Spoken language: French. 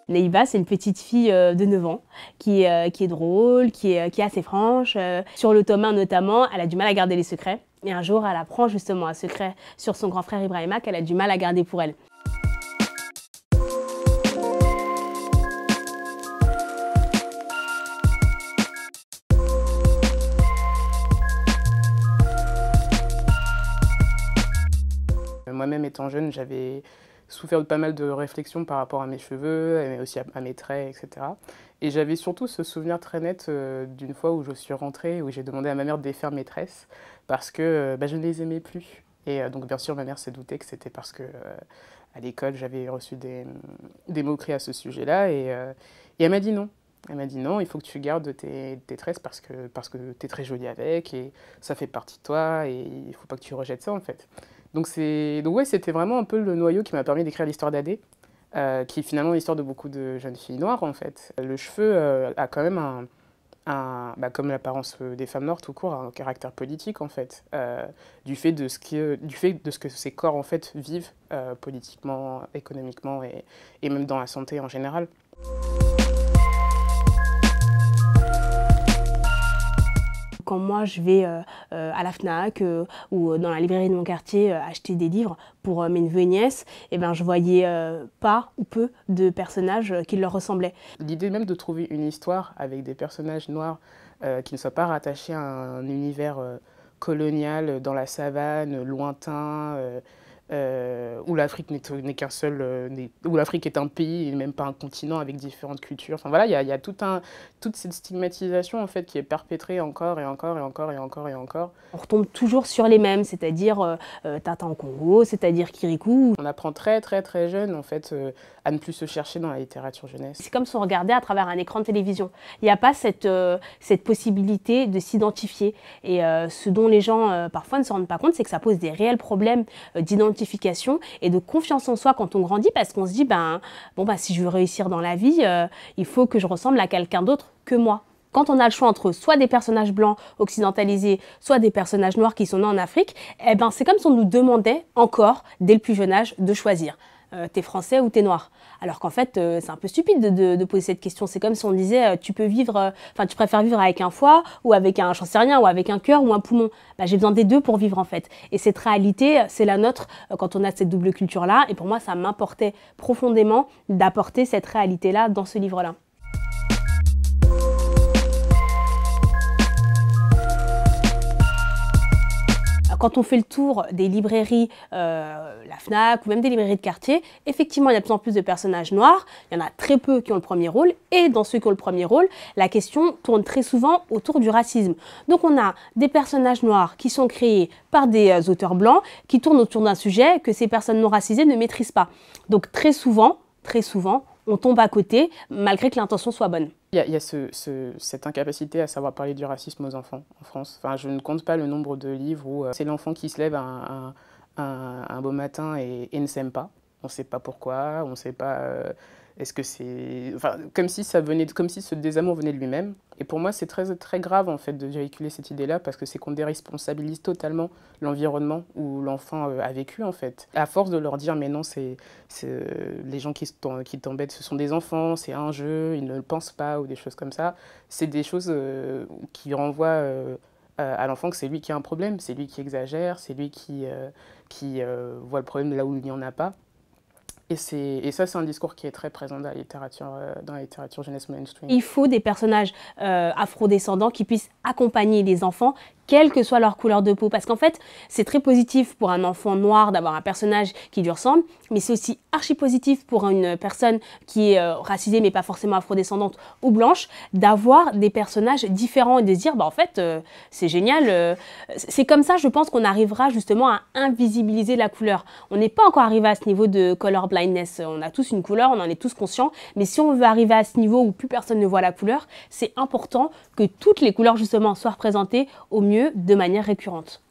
Neiva, c'est une petite fille de 9 ans qui est drôle, qui est assez franche. Sur le tome 1 notamment, elle a du mal à garder les secrets. Et un jour, elle apprend justement un secret sur son grand frère Ibrahima qu'elle a du mal à garder pour elle. Moi-même étant jeune, j'avais souffert de pas mal de réflexions par rapport à mes cheveux, mais aussi à mes traits, etc. Et j'avais surtout ce souvenir très net d'une fois où je suis rentrée, où j'ai demandé à ma mère de défaire mes tresses parce que je ne les aimais plus. Et donc bien sûr, ma mère s'est doutée que c'était parce que à l'école, j'avais reçu des moqueries à ce sujet-là. Et elle m'a dit non. Elle m'a dit non, il faut que tu gardes tes tresses parce que tu es très jolie avec et ça fait partie de toi et il ne faut pas que tu rejettes ça en fait. Donc ouais, c'était vraiment un peu le noyau qui m'a permis d'écrire l'histoire d'Adé, qui est finalement l'histoire de beaucoup de jeunes filles noires en fait. Le cheveu a quand même comme l'apparence des femmes noires tout court, un caractère politique en fait, du fait de ce que ces corps en fait vivent politiquement, économiquement et même dans la santé en général. Quand moi je vais à la Fnac ou dans la librairie de mon quartier acheter des livres pour mes neveux et nièces, eh ben, je voyais pas ou peu de personnages qui leur ressemblaient. L'idée même de trouver une histoire avec des personnages noirs qui ne soient pas rattachés à un univers colonial dans la savane, lointain, où l'Afrique n'est qu'un seul, où l'Afrique est un pays et même pas un continent avec différentes cultures. Enfin voilà, il y a toute cette stigmatisation en fait qui est perpétrée encore et encore et encore et encore et encore. On retombe toujours sur les mêmes, c'est-à-dire Tata en Congo, c'est-à-dire Kirikou. On apprend très très très jeune en fait à ne plus se chercher dans la littérature jeunesse. C'est comme si on regardait à travers un écran de télévision. Il n'y a pas cette possibilité de s'identifier. Et ce dont les gens parfois ne se rendent pas compte, c'est que ça pose des réels problèmes d'identification et de confiance en soi quand on grandit, parce qu'on se dit, si je veux réussir dans la vie, il faut que je ressemble à quelqu'un d'autre que moi. Quand on a le choix entre soit des personnages blancs occidentalisés, soit des personnages noirs qui sont nés en Afrique, eh ben, c'est comme si on nous demandait encore, dès le plus jeune âge, de choisir. T'es français ou t'es noir? Alors qu'en fait, c'est un peu stupide de poser cette question. C'est comme si on disait, tu préfères vivre avec un foie ou avec j'en sais rien, ou avec un cœur ou un poumon. J'ai besoin des deux pour vivre en fait. Et cette réalité, c'est la nôtre quand on a cette double culture-là. Et pour moi, ça m'importait profondément d'apporter cette réalité-là dans ce livre-là. Quand on fait le tour des librairies, la Fnac ou même des librairies de quartier, effectivement, il y a de plus en plus de personnages noirs. Il y en a très peu qui ont le premier rôle. Et dans ceux qui ont le premier rôle, la question tourne très souvent autour du racisme. Donc on a des personnages noirs qui sont créés par des auteurs blancs qui tournent autour d'un sujet que ces personnes non racisées ne maîtrisent pas. Donc très souvent, on tombe à côté, malgré que l'intention soit bonne. Il y a cette incapacité à savoir parler du racisme aux enfants en France. Enfin, je ne compte pas le nombre de livres où c'est l'enfant qui se lève un beau matin et ne s'aime pas. On ne sait pas pourquoi, on ne sait pas... est-ce que c'est... Enfin, comme si ce désamour venait de lui-même. Et pour moi, c'est très, très grave en fait de véhiculer cette idée-là parce que c'est qu'on déresponsabilise totalement l'environnement où l'enfant a vécu en fait. À force de leur dire mais non, les gens qui t'embêtent, ce sont des enfants, c'est un jeu, ils ne le pensent pas ou des choses comme ça. C'est des choses qui renvoient à l'enfant que c'est lui qui a un problème, c'est lui qui exagère, c'est lui qui voit le problème là où il n'y en a pas. Et ça, c'est un discours qui est très présent dans la littérature jeunesse mainstream. Il faut des personnages afrodescendants qui puissent accompagner les enfants, quelle que soit leur couleur de peau. Parce qu'en fait, c'est très positif pour un enfant noir d'avoir un personnage qui lui ressemble, mais c'est aussi archi positif pour une personne qui est racisée, mais pas forcément afrodescendante ou blanche, d'avoir des personnages différents et de se dire, en fait, c'est génial. C'est comme ça, je pense qu'on arrivera justement à invisibiliser la couleur. On n'est pas encore arrivé à ce niveau de color blindness. On a tous une couleur, on en est tous conscients, mais si on veut arriver à ce niveau où plus personne ne voit la couleur, c'est important que toutes les couleurs justement soient représentées au mieux de manière récurrente.